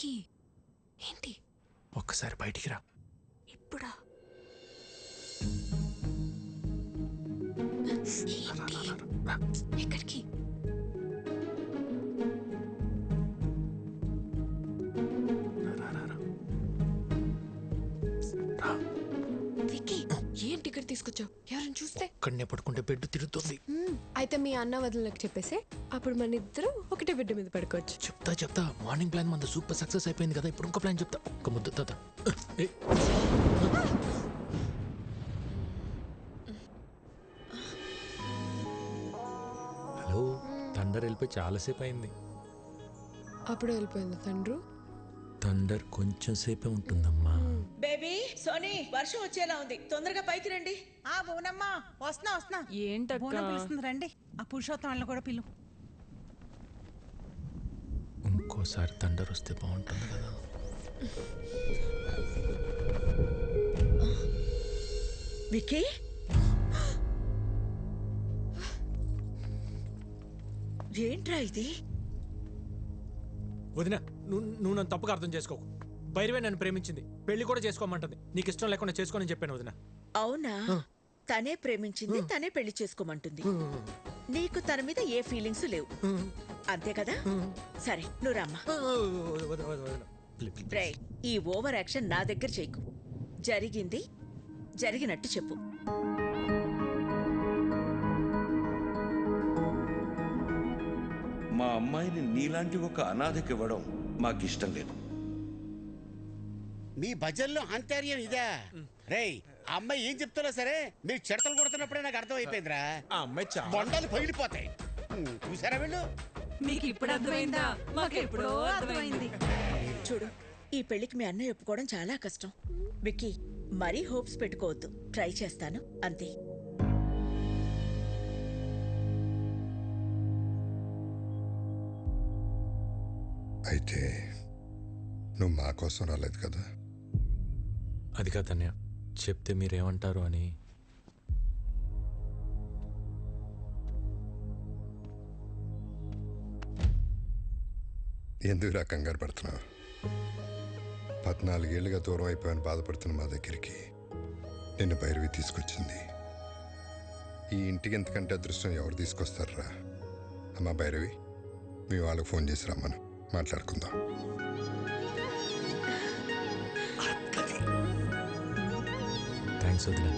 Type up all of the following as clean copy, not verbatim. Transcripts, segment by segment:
విక్కీ ఏంటి? ఒక్కసారి బయటికి రా. ఇప్పుడా? ఎక్కడికి? విక్కీ ఏంటి ఇక్కడ తీసుకొచ్చావు? ఎవరైనా చూస్తే? ఇక్కడనే పడుకుంటే బెడ్ తిరుగుతుంది. అయితే మీ అన్న వదినలకు చెప్పేసి అప్పుడు మన ఇద్దరు ఒకటే బెడ్ మీద పడుకోవచ్చు. చెప్తా మార్నింగ్ ప్లాన్ మన సూపర్ సక్సెస్ అయిపోయింది కదా, ఇప్పుడు ఇంకో ప్లాన్ చెప్తా. ఒక ముద్ద తాత. హలో, థండర్ వెళ్ళిపోయి చాలాసేపు అయింది. అప్పుడు వెళ్ళిపోయింది తండ్రు. థండర్ కొంచెం సేపే ఉంటుందమ్మా. బేబీ సోనీ, వర్షం వచ్చేలా ఉంది, తొందరగా పైకి రండి. ఆ బోనమ్మా, వస్తున్నా. ఏంటక్క? బోనం పిలుస్తుంది, రండి. ఆ పురుషోత్తం వాళ్ళని కూడా పిలు. ఇంకోసారి థండర్ వస్తే బాగుంటుంది కదా. విక్కీ, ఏంట్రా ఇది? వదినా, నువ్వు నన్ను తప్పుగా అర్థం చేసుకోకు. భైరవే నన్ను ప్రేమించింది, పెళ్లి కూడా చేసుకోమంటుంది. నీకు ఇష్టం లేకుండా చేసుకోని చెప్పాను వదినా. అవునా? తనే ప్రేమించింది, తనే పెళ్లి చేసుకోమంటుంది. నీకు తన మీద ఏ ఫీలింగ్స్ లేవు, అంతే కదా? సరే, నువ్వు రమ్మా. రేయ్, ఈ ఓవర్ యాక్షన్ నా దగ్గర చేయకు. జరిగింది జరిగినట్టు చెప్పు. మా అమ్మాయిని నీలాంటి ఒక అనాథకివ్వడం మాకిష్టం లేదు. మీ భజన్లో ఆంతర్యం ఇదా? రేయ్, ఆ అమ్మాయి ఏం చెప్తున్నా సరే మీరు చెడతలు కొడుతున్నప్పుడే నాకు అర్థం అయిపోయిందిరా. ఆ అమ్మాయి బొండాలు పగిలిపోతాయి. చూసారా వీళ్ళు? మీకు ఇప్పుడు అర్థమైందా? మాకు ఎప్పుడో అర్థమైంది. చూడు, ఈ పెళ్లికి మీ అన్నయ్య ఒప్పుకోవడం చాలా కష్టం. విక్కీ, మరీ హోప్స్ పెట్టుకోవద్దు. ట్రై చేస్తాను, అంతే. అయితే నువ్వు మా కోసం రాలేదు కదా? అది కాదన్య, చెప్తే మీరేమంటారు అని. ఎందుకు రా కంగారు పడుతున్నావు? 14 ఏళ్ళుగా దూరం అయిపోయాను బాధపడుతున్న మా దగ్గరికి నిన్ను భైరవి తీసుకొచ్చింది. ఈ ఇంటికి ఎంతకంటే అదృష్టం ఎవరు తీసుకొస్తారా? అమ్మా భైరవి, మీ వాళ్ళకి ఫోన్ చేసి రమ్మను, మాట్లాడుకుందాం. థ్యాంక్స్ వదినా.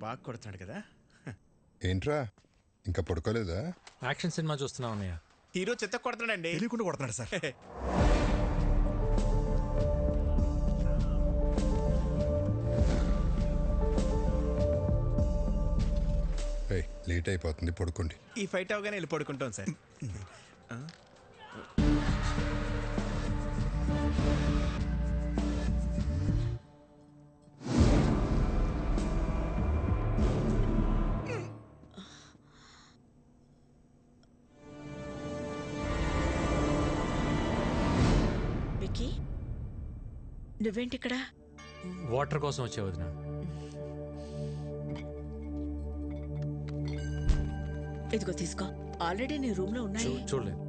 బాగా కొడుతున్నాడు కదా. ఏంట్రా ఇంకా పడుకోలేదా? యాక్షన్ సినిమా చూస్తున్నా అన్నయ్య. హీరో చెత్త కొడుతున్నాడండి. తెలియకుండా కొడుతున్నాడు సార్. లేట్ అయిపోతుంది, పడుకోండి. ఈ ఫైట్ అవగానే వెళ్ళి పడుకుంటాం సార్. విక్కీ, నువ్వేంటి ఇక్కడ? వాటర్ కోసం వచ్చే వదినా. ఇదిగో తీసుకో, ఆల్రెడీ నీ రూమ్ లో ఉన్నాయి. చూడలేదు.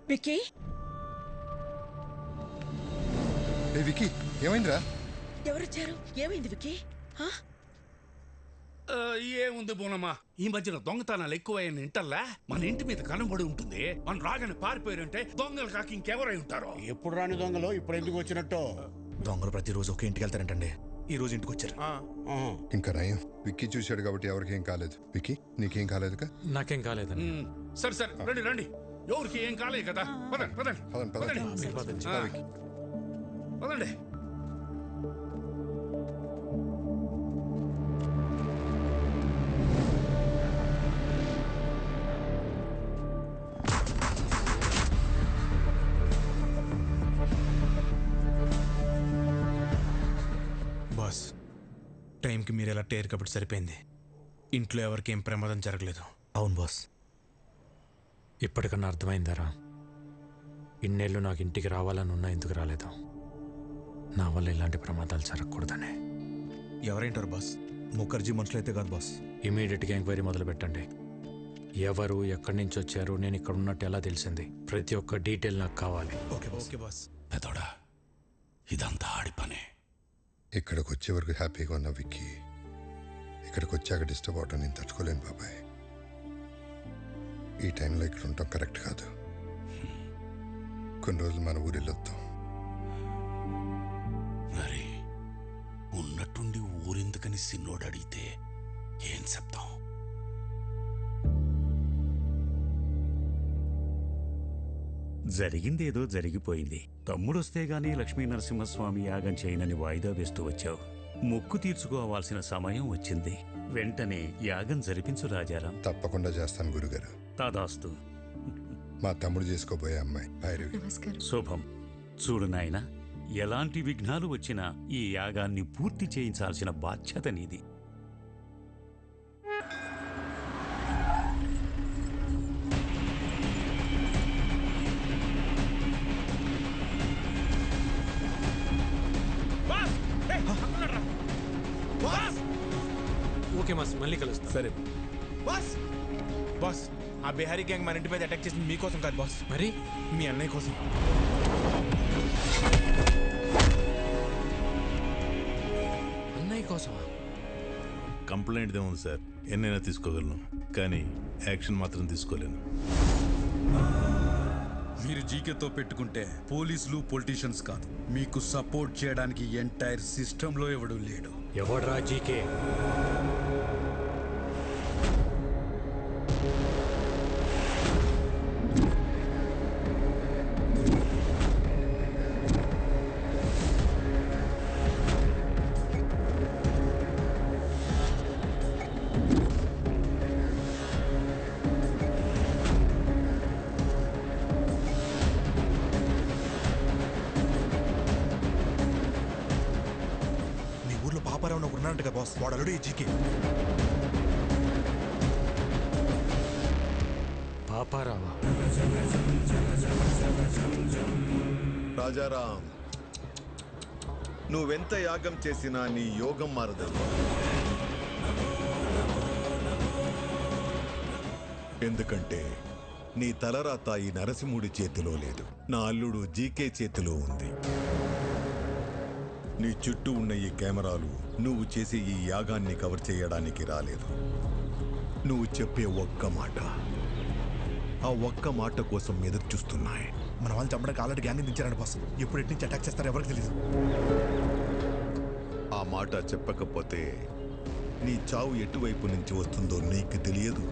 విక్కీ ఏ వికీ ఏమైందిరా? ఎవరొచ్చారు? ఏమైంది విక్కీ? హా? ఏముంది బోనమ్మా, ఈ మధ్యన దొంగతనాలు ఎక్కువైన ఇంటల్లా మన ఇంటి మీద కనబడి ఉంటుంది. మనం రాగానే పారిపోయారంటే దొంగలు కాక ఇంకెవరై ఉంటారో. ఎప్పుడు రాని దొంగలు ఇప్పుడు ఎందుకు వచ్చినట్టు? దొంగలు ప్రతిరోజు ఒక ఇంటికి వెళ్తారంటండి. ఈ రోజు ఇంటికి వచ్చారు. ఇంకా నయం విక్కీ చూశాడు కాబట్టి ఎవరికేం కాలేదు. విక్కీ నీకేం కాలేదుగా? నాకేం కాలేదని. సరే సరే, రండి రండి. ఎవరికి ఏం కాలేదు కదా. పదండి పదండి పదండి పదండి. పదండి. రా విక్కీ. పదండి. బాస్, టైంకి మీరు ఎలా టేరు కాబట్టి సరిపోయింది. ఇంట్లో ఎవరికి ఏం ప్రమాదం జరగలేదు. అవును బాస్. ఇప్పటికన్నా అర్థమైందారా? ఇన్నేళ్ళు నాకు ఇంటికి రావాలని ఉన్నా ఎందుకు రాలేదు? నా వల్ల ఇలాంటి ప్రమాదాలు జరగకూడదనే. ఎవరేంటారు బాస్? ముఖర్జీ మనుషులు అయితే కాదు బాస్. ఇమీడియట్గా ఎంక్వైరీ మొదలు పెట్టండి. ఎవరు ఎక్కడి నుంచి వచ్చారు, నేను ఇక్కడ ఉన్నట్టు ఎలా తెలిసింది, ప్రతి ఒక్క డీటెయిల్ నాకు కావాలి. Okay boss. Okay boss. పెదోడా, ఇదంతా ఆడి పనే. ఇక్కడికి వచ్చే వరకు హ్యాపీగా ఉన్న విక్కీ ఇక్కడికి వచ్చాక డిస్టర్బ్ అవటం నేను తట్టుకోలేను బాబాయ్. ఈ టైంలో ఇక్కడ ఉండటం కరెక్ట్ కాదు. కొన్ని రోజులు మన ఊరు వెళ్ళొద్దాం. మరి ఉన్నట్టుండి ఊరెందుకని సిన్నోడు అడిగితే ఏం చెప్తాం? జరిగిందేదో జరిగిపోయింది. తమ్ముడొస్తే గానీ లక్ష్మీ నరసింహస్వామి యాగం చేయనని వాయిదా వేస్తూ వచ్చావు. మొక్కు తీర్చుకోవాల్సిన సమయం వచ్చింది. వెంటనే యాగం జరిపించు రాజారాం. తప్పకుండా చేస్తాను గురుగారు. తదాస్తు. మా తమ్ముడు చేసుకోబోయే అమ్మాయి భైరవి. నమస్కారం. శుభం. చూడు నాయనా, ఎలాంటి విఘ్నాలు వచ్చినా ఈ యాగాన్ని పూర్తి చేయించాల్సిన బాధ్యత నీది. ఓకే మాస్, మళ్ళీ కలుస్తా. సరే బాస్. బాస్, ఆ బిహారీ గ్యాంగ్ మన ఇంటి మీద అటాక్ చేసింది మీకోసం కాదు బాస్, మరి మీ అన్నయ్య కోసం. అన్నయ్య కోసమా? కంప్లైంట్ ఏముంది సార్, ఎన్నైనా తీసుకోగలను, కానీ యాక్షన్ మాత్రం తీసుకోలేను. మీరు జీకేతో పెట్టుకుంటే పోలీసులు పొలిటీషియన్స్ కాదు, మీకు సపోర్ట్ చేయడానికి ఎంటైర్ సిస్టంలో ఎవడూ లేడు. ఎవడ్రా జీకే? పాపారావు ఒకడు ఉన్నాడంట కదా బాస్, వాడు అల్లుడు ఈ జీకే. పాపారావా? రాజారాం, నువ్వెంత యాగం చేసినా నీ యోగం మారదు. ఎందుకంటే నీ తలరాత ఈ నరసింహుడి చేతిలో లేదు, నా అల్లుడు జీకే చేతిలో ఉంది. నీ చుట్టూ ఉన్న ఈ కెమెరాలు నువ్వు చేసే ఈ యాగాన్ని కవర్ చేయడానికి రాలేదు. నువ్వు చెప్పే ఒక్క మాట, ఆ ఒక్క మాట కోసం ఎదురు చూస్తున్నాయి. మన వాళ్ళు చంపడానికి ఆల్రెడీ గ్యాంగ్ దించారండి బాస్. ఎప్పుడు ఎటు నుంచి అటాక్ చేస్తారో ఎవరికి తెలియదు. ఆ మాట చెప్పకపోతే నీ చావు ఎటువైపు నుంచి వస్తుందో నీకు తెలియదు,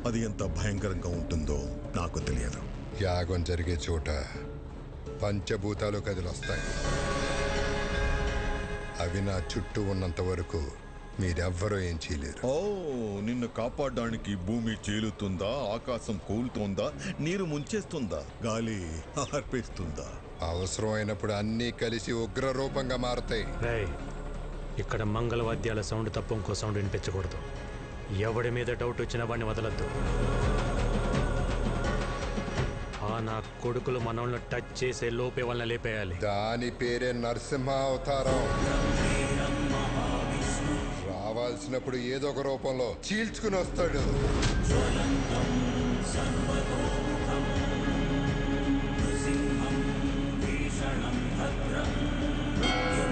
అది ఎంత భయంకరంగా ఉంటుందో నాకు తెలియదు. యాగం జరిగే చోట పంచభూతాలు కదిలొస్తాయి. అవి నా చుట్టూ ఉన్నంత వరకు మీరెవ్వరూ ఏం చేయలేరు. ఓ, నిన్ను కాపాడడానికి భూమి చీలుతుందా, ఆకాశం కూలుతోందా, నీరు ముంచేస్తుందా, గాలి ఆర్పేస్తుందా? అవసరమైనప్పుడు అన్నీ కలిసి ఉగ్ర రూపంగా మారతాయి. ఇక్కడ మంగళవాద్యాల సౌండ్ తప్ప ఇంకో సౌండ్ వినిపించకూడదు. ఎవడి మీద డౌట్ వచ్చినా వాడిని వదలద్దు. నా కొడుకులు మనల్ని టచ్ చేసే లోపే వాళ్ళని లేపేయాలి. దాని పేరే నరసింహ అవతారం. రావాల్సినప్పుడు ఏదో ఒక రూపంలో చీల్చుకుని వస్తాడు.